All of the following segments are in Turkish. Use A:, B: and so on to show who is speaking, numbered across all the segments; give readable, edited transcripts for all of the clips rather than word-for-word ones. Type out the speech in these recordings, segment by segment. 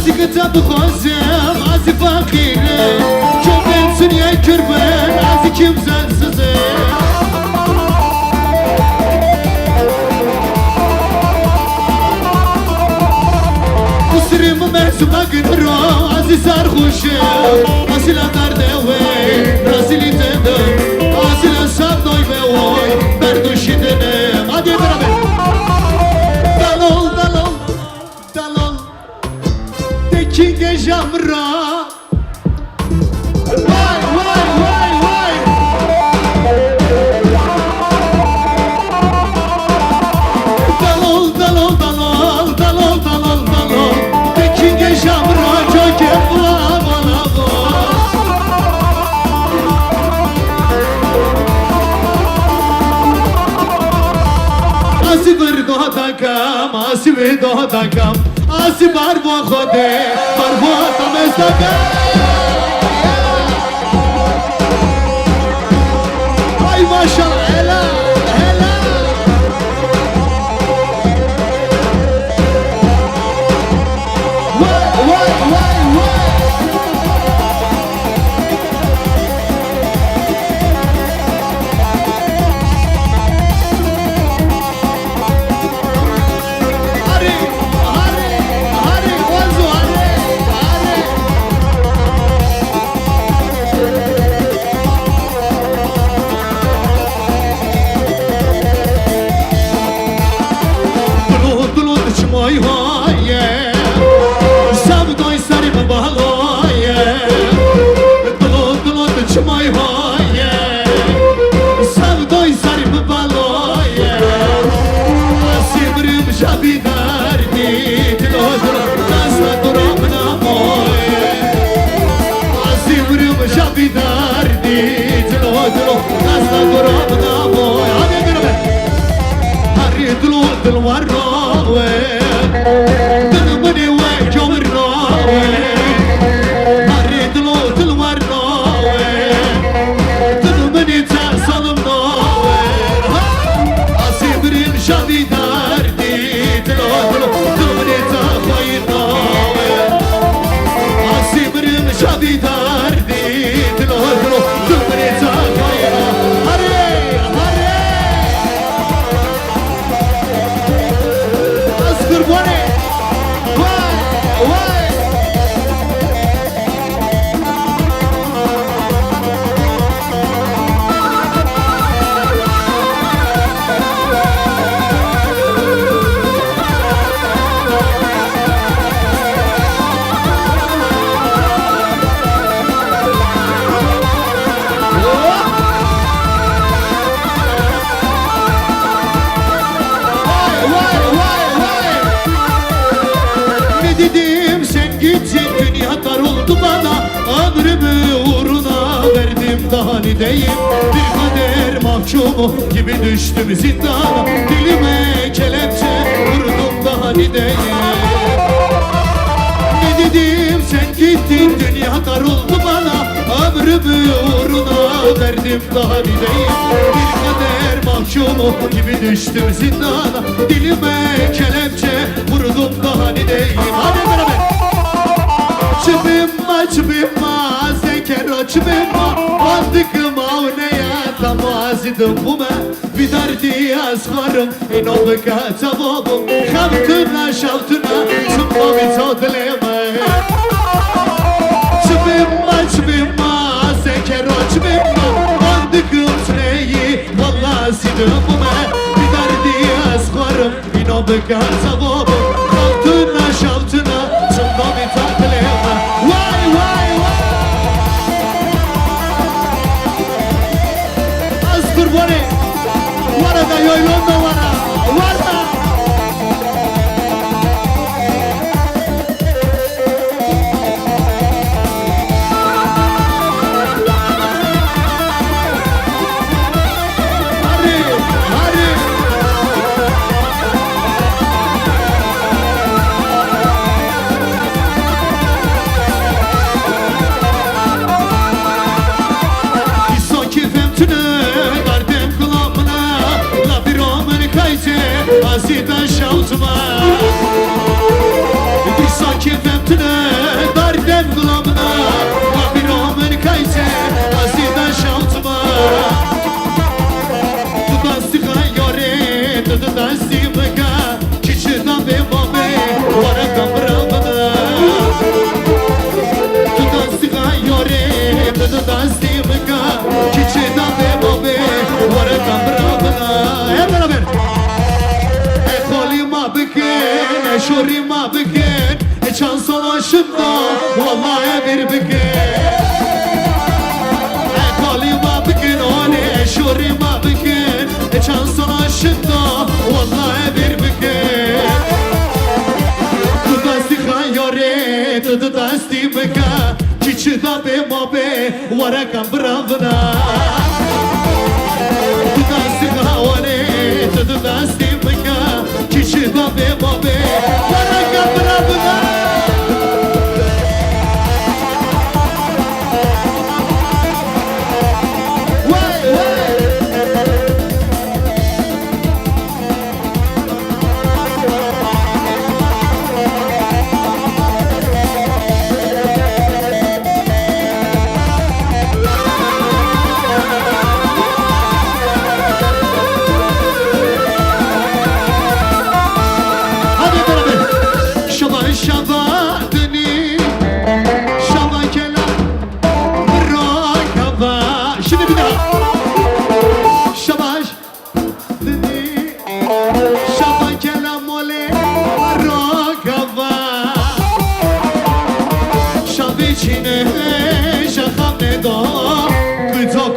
A: Azı kıta bu kozum, azı fakirim. Çok ensin ya kürben, azı kimsensizim. Usrımı mersuma günro, azı sarhoşum. Asila dardeve, rasili tedem. Asila sabdoy ve oy, berduşidenim. Hadi beraber. Dalol, dalol, dalol. Teki gecamra. Vay, vay, vay, vay. Dalol, dalol, dalol, dalol, dalol, dalol. Teki gecamra, çok evla, bana bu. Asibir dohatakam, asibir dohatakam. Asibar bu khode, bar bu tamestakam. Ay maşallah, helal, helal. Vay, vay, vay, vay. Hari, hari, hari, Ozu, hari, hari. Dulut, dulut, çmoy hoye. Sabdoy sarım bahloye. Dulut, dulut, çmoy hoye. Sabdoy sarım bahloye. Asibrim jabidardi, dulut, dulut, nasla duram namoye. Asibrim jabidardi, dulut, dulut, nasla duram namoye. Hadi beraber. Hari dulut, dulut var rowe. Dılmını ve kömür rowe. Hari dulut, dulut var rowe. Dılmını tersalım rowe. Asibrim jabidardi, dulut, dulut, dılmını terfayın rowe. Asibrim jabidardi, dulut, dulut, dılmını terfayın rowe. Hari, hari. Askur bone. Vay, vay. Vay, vay, vay. Ne dedim sen gittin, dünya dar oldu bana. Ömrümü uğruna verdim, daha ne diyeyim. Bir kader mahkumu gibi düştüm zindana. Dilime kelepçe vurdum, daha ne diyeyim. Ne dedim sen gittin, dünya dar oldu bana. Ömrümü uğruna verdim, daha ne diyeyim. Bir kader mahkumu gibi düştüm zindana. Dilime kelepçe vurdum, daha ne diyeyim. Hadi beraber. Çıbımma, çıbımma, zekero çıbımma. Andıkım avneye tamazidim bume. Vidardi asvarım, inobka tabobum. Khavtuna, şavtuna, çıbma bitodleme. Çıbımma, çıbımma, zekero çıbımma. Andıkım süreyi, vallahi sidim bume. Vidardi asvarım, inobka tabobum. Khavtuna, şavtuna, çıbma bitodleme. Vay, vay, vay. Askur bone. Varada yoylonda vara. Varda. Hari, hari. Azida şavtma Bir sakit emtine والله بير بكين قالي ما بكين أنا شوري ما بكين كان صنع الشدة والله بير بكين تدستي خياري تدستي بكا چی دا به ما به ورکم براونا تو دستی خوانه تو دستی بکا چی دا به ما به ورکم براونا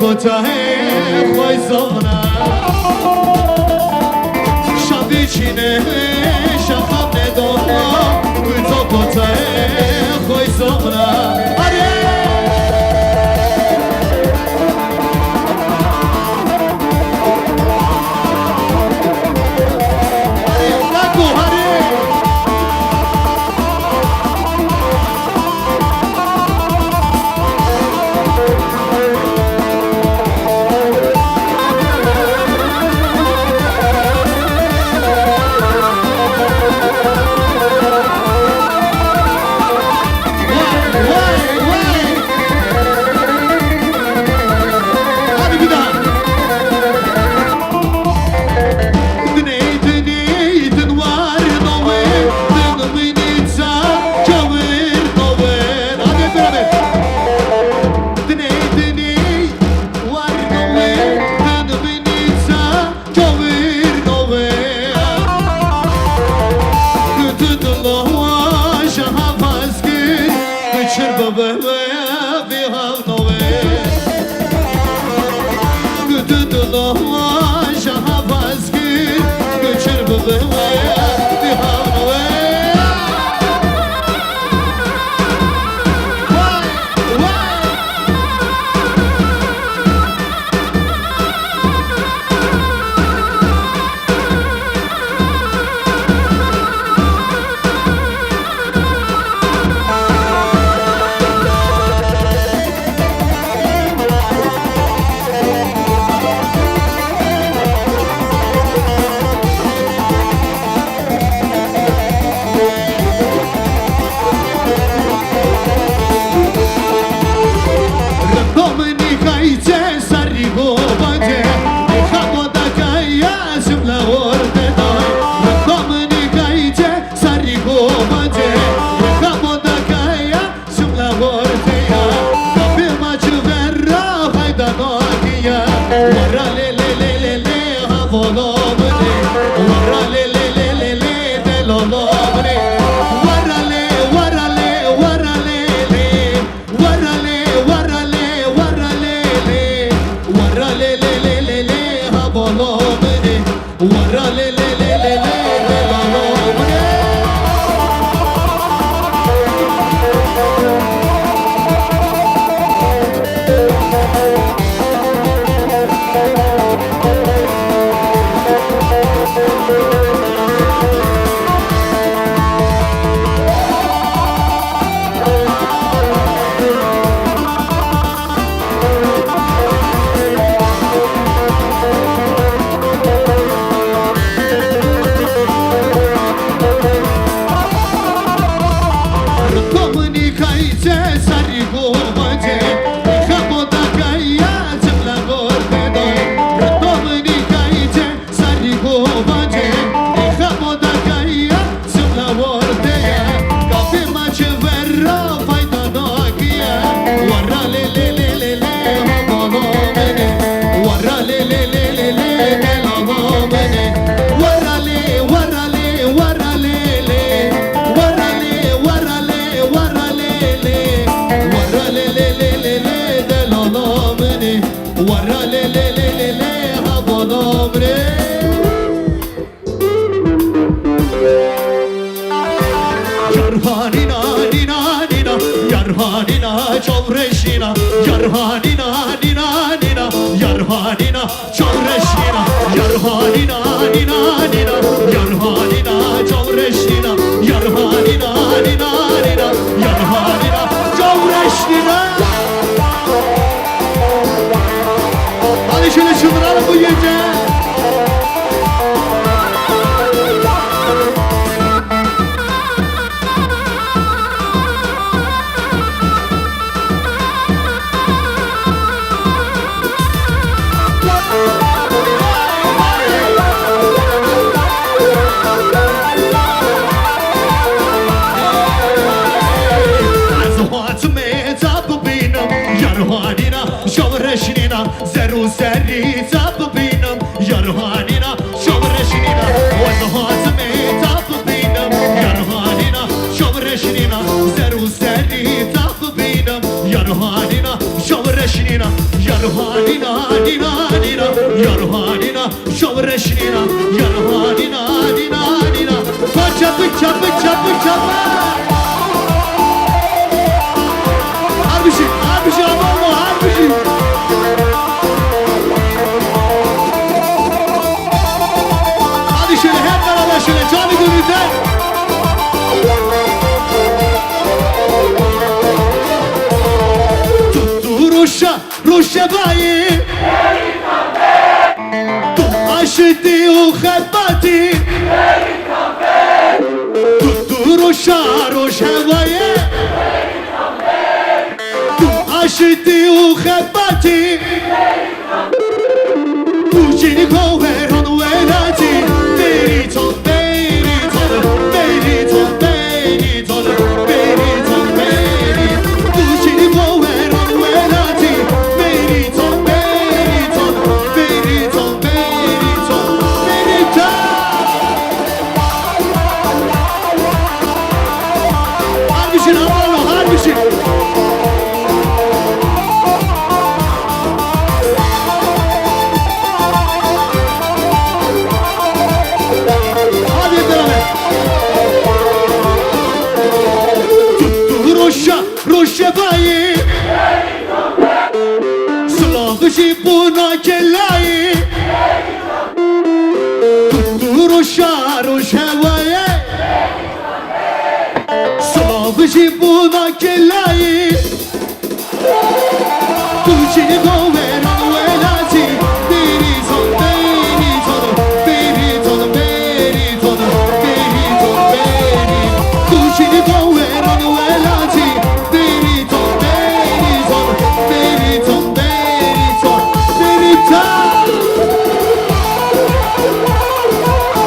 A: کوتاه خوی زمنا شبی چینه شخم ندارم کوتاه خوی زمنا Yarhanina çavreşina Yarhanina nina nina Yarhanina çavreşina Yarhanina nina nina Yarhanina çavreşina Yarhanina nina nina Yarhanina çavreşina. Hadi şöyle çıldıralım bu gece. Yarhanina şavreşnina zeru zerri tab binam Yarhanina şavreşnina vazhatme tab binam Yarhanina şavreşnina zeru zerri tab binam Yarhanina şavreşnina Yarhanina nina nina Yarhanina şavreşnina Yarhanina nina nina çapı çapı çapı çapı. Harbici aman mı harbici? Hadi şöyle hep beraber şöyle canı gönülden. Tuttu Ruşa bayi Tu aşıttı o khebati Tuttu Ruşa bayi عشتي وخباتي وجيني كوهران ولاتي بيريتون بيريتون بيريتون بيريتون بيريتون بيريتون وجيني كوهران ولاتي بيريتون بيريتون بيريتون بيريتون بيريتون. Harbişin Allah'ım harbişin. Roşebayı Slavışı buna kelayı Tuttu Roşebayı Slavışı buna kelayı Tuğçini koveran velati Beriton beriton beriton beriton beriton beriton Tuğçini koveran velati Beriton beriton beriton beriton beriton.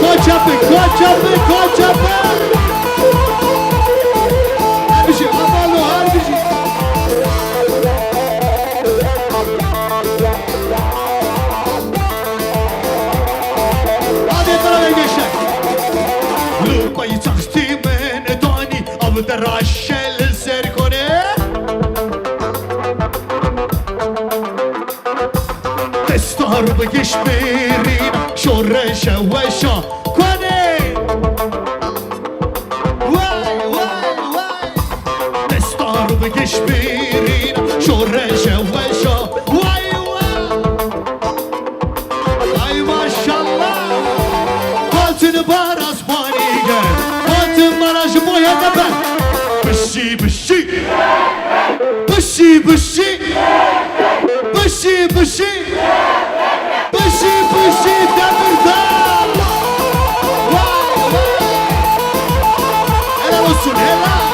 A: Koçapı koçapı koçapı. Harbici amalı harbici. دراشل سر کنه دستار بگش برین شورش وشا کنه وای وای وای دستار بگش برین شورش وشا وای وای ay maşallah altını bar asmani gel altın barajı boyadı ben Bışı bışı Bışı bışı Bışı bışı Bışı bışı Demir'den Vay vay Helal olsun helal.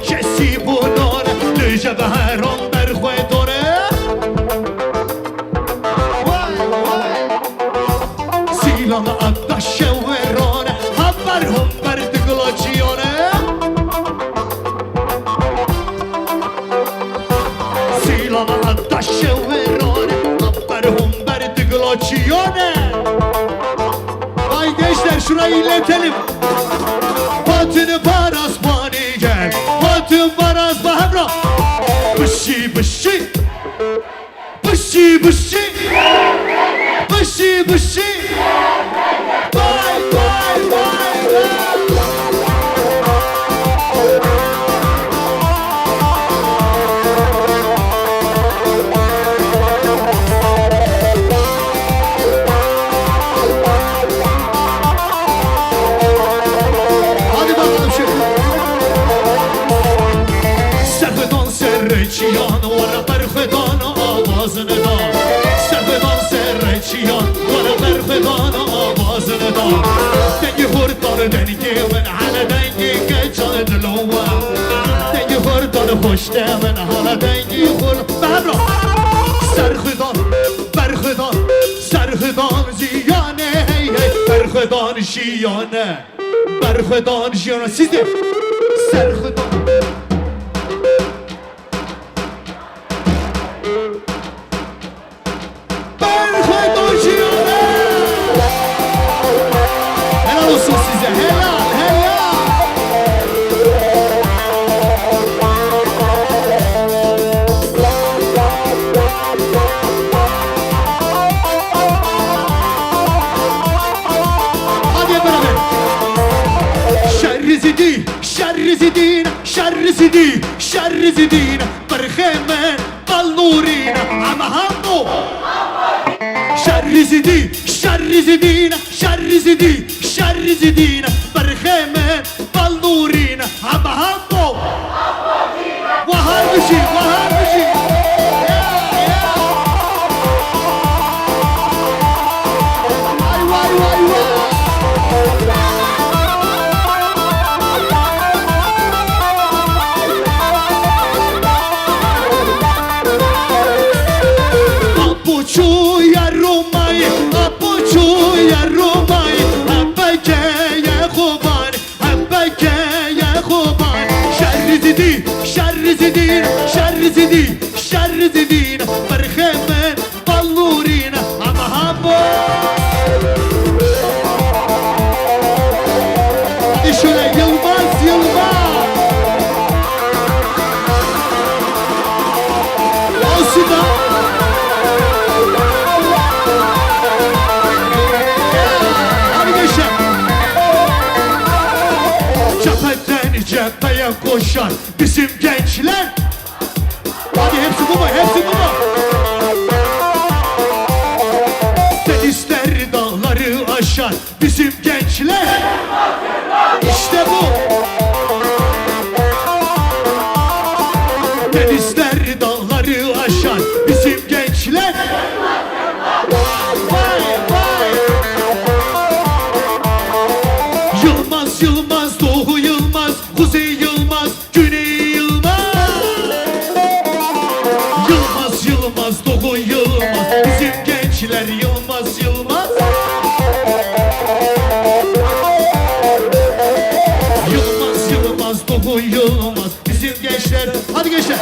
A: کسی بوداره لیجه به هران در خواه داره وای وای سیلان ادش ورانه هم بر دگلاچیانه سیلان ادش ورانه هم بر دگلاچیانه. Ay gençler şurayı iletelim. Patını parasmani gel Patın baraz bahemra bışı Bışı bışı Bışı bışı Vay vay vay vay Hadi bakalım şu Serfedan serreçiyan Vara berfedan avazını da Serfedan serreçiyan Vara berfedan avazını da Dengi hurtar dengi من على dengi geçan dلوه Dengi hurtar hoş من على dengi hur Behra Serfedan berfedan Serfedan ziyane hey hey Berfedan şiyane Berfedan şiyane Siz de Serfedan Berfedan şiyane Helal olsun size helal helal Hadi hep beraber Şerri zidi şerri zidin şerri zidi şerri zidin Berhemen bal nurin ama hamdu Şerri zidi şerri zidin şerri zidi şerri zidin Berhemen bal nurin ama hamdu Vahar bişi vahar bişi Vay vay vay vay Apuçu ya Romay, apuçu ya Romay, Habbeke ya Khoban, Habbeke ya Khoban. Şerri zidi, şerri zidin, şerri zidi, şerri zidin. Berhemen ballurin, ama hambo. Şöyle Yılmaz, Yılmaz. Olsun da. Cepheden cepheye koşan bizim gençler Hadi hepsi bu mu? Hepsi bu mu? Denizler dağları aşan bizim gençler İşte bu Denizler dağları aşan bizim gençler Vay vay Yılmaz Yılmaz Doğu Yılmaz Kuzey Yılmaz Güney Yılmaz Yılmaz Yılmaz Doğu Yılmaz Bizim gençler Yılmaz Yılmaz Yılmaz Yılmaz Doğu Yılmaz Bizim gençler Hadi gençler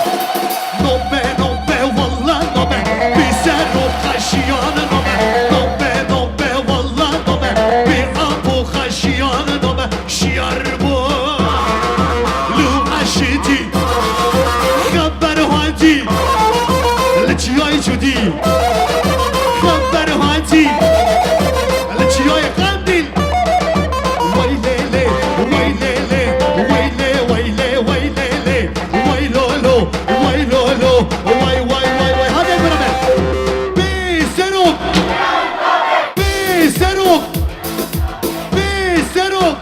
A: Nobe nobe valla nobe Bize ruh kaşıyanı nobe Nobe nobe valla nobe Bir abu kaşıyanı nobe Şiar bu Lu aşidi Haber hadi Lçiyay cudi Haber hadi Lçiyay kandil Vay lele Vay lele Vay le Vay le Vay lele Vay lolo Vay lolo Vay vay vay vay Hadi hep beraber Biseruk Biseruk Biseruk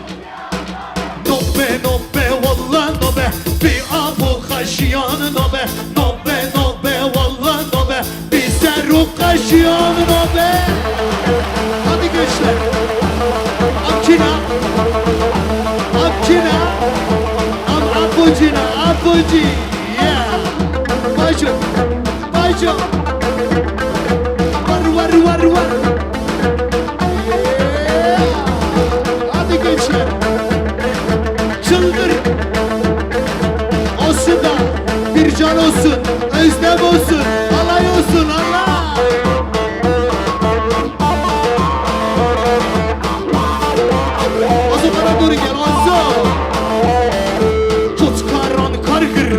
A: Nobe nobe valla nobe Bir abu kaşıyanı nobe Nobe nobe valla nobe Biseruk kaşıyanı nobe Hadi gençler Akina Akina Abucina Abuci Yeah Bajo Bajo Var var var var Yeah Hadi gençler Çıldır Olsun da bir can olsun Özlem olsun Alay olsun Allah O zamana doğru gel Anzo Tutkaran kargır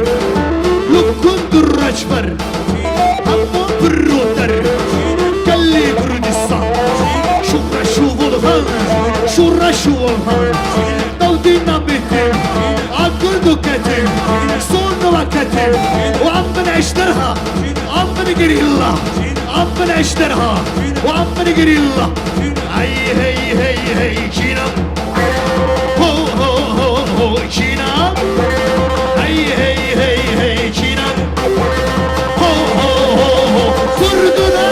A: Lukkundur reçber وعم اشترها عم قريلا عم اشترها وعم قريلا هي هي هي هي كينا هو هو هو هو كينا هي هي هي هي كينا هو هو هو هو كردنا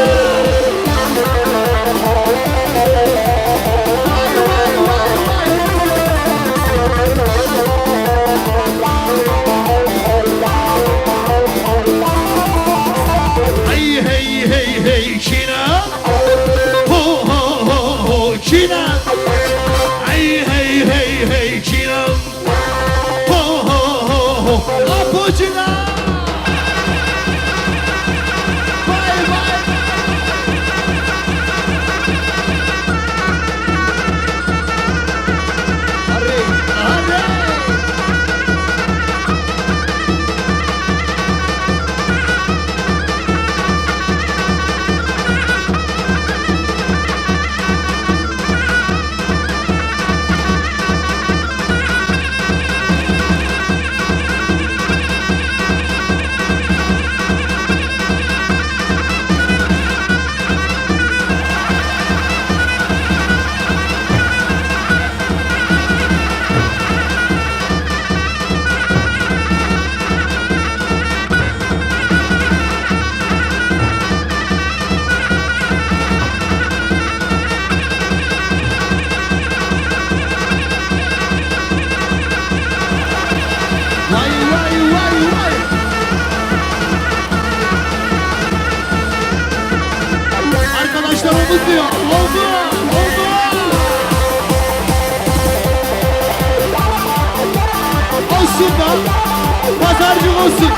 A: China, ho ho ho ho, China. Hey hey hey hey, China. Ho ho ho ho, Apo China. Bye bye. Arre arre. Arkadaşlar omuz diyor. Oldu. Oldu. Olsun da. Pazarcı olsun.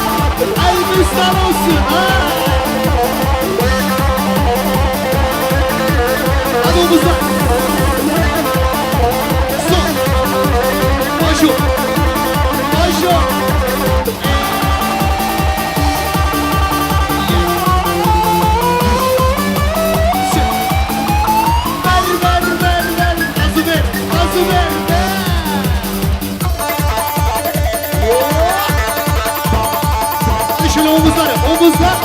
A: Elbistan olsun. Ha. Hadi omuzlar. Son. Başo. Başo. Şöyle omuzlar, omuzlar.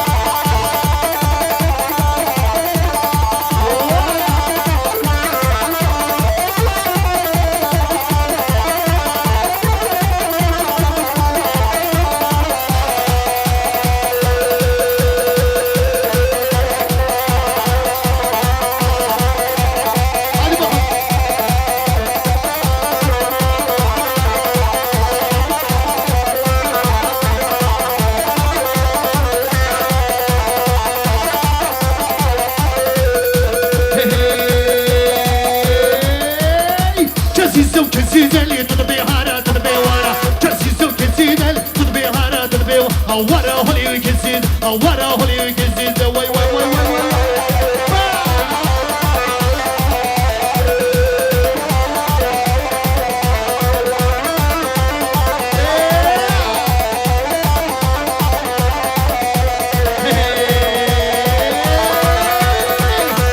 A: What a holy kisses, what a holy kisses, way, way, way, way, way.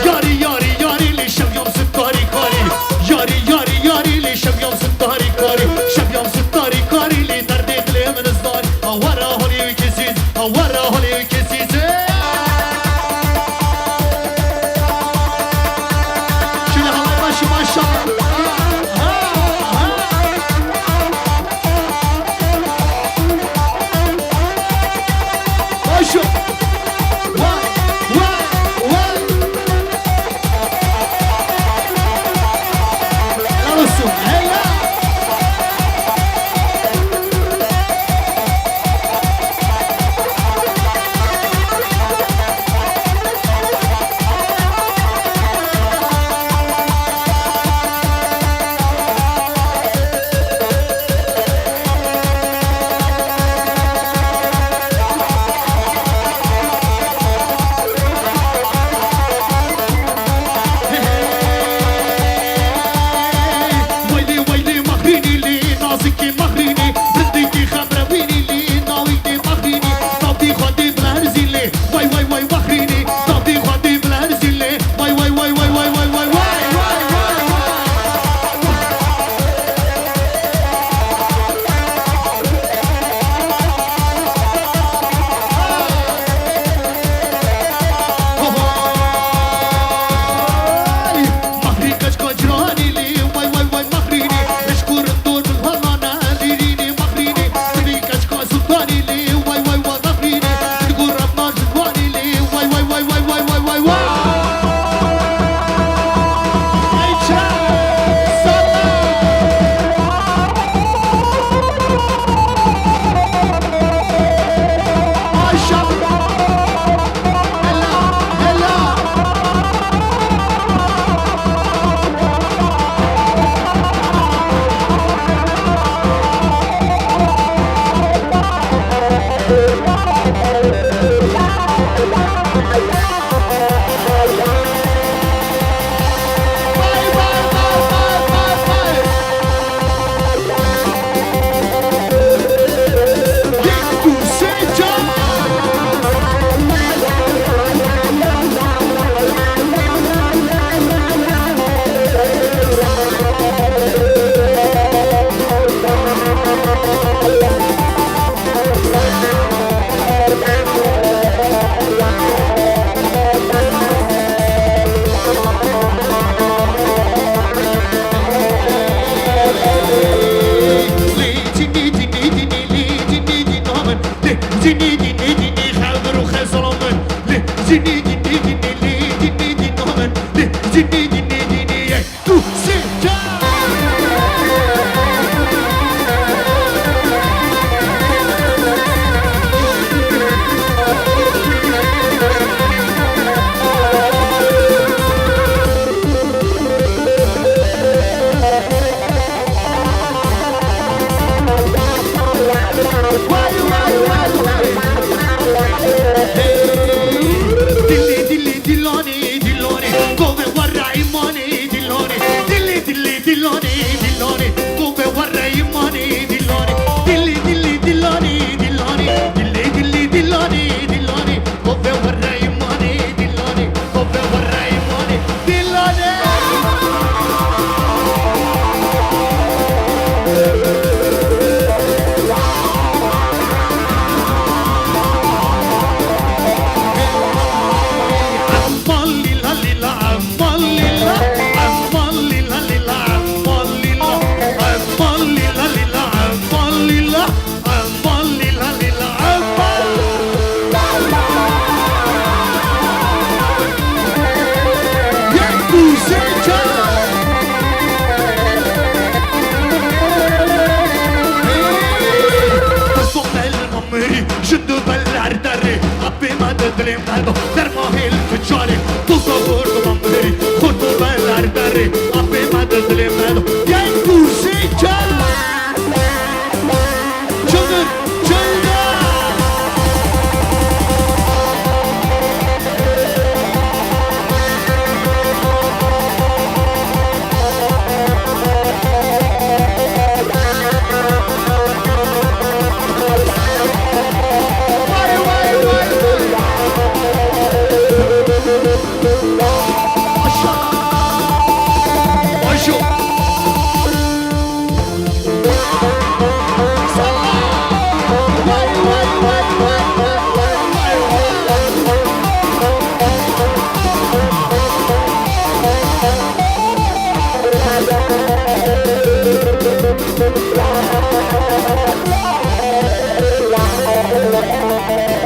A: Yari yari yari le şampiyon sütari kari, yari yari yari le şampiyon sütari kari, şampiyon sütari kari le derde dilemin ıslar. What a holy kisses, what a holy kisses. Cini cini cini cini cini Ömer Cini cini cini Tu seca Dilli dilli dilloni dilloni come vorrà imoni dilloni Dilli dilli dilloni dilloni come vorrà imoni dilloni Dilli dilli dilloni dilloni Dilli dilli dilloni dilloni come vorrà imoni dilloni come vorrà imoni dilloni شدوا بالعردري أبي ما تدري مالو درموهي الفجاري توصل غرب ممري خدوا بالعردري أبي ما تدري مالو يا كوسي جل جدر جلدا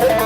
B: La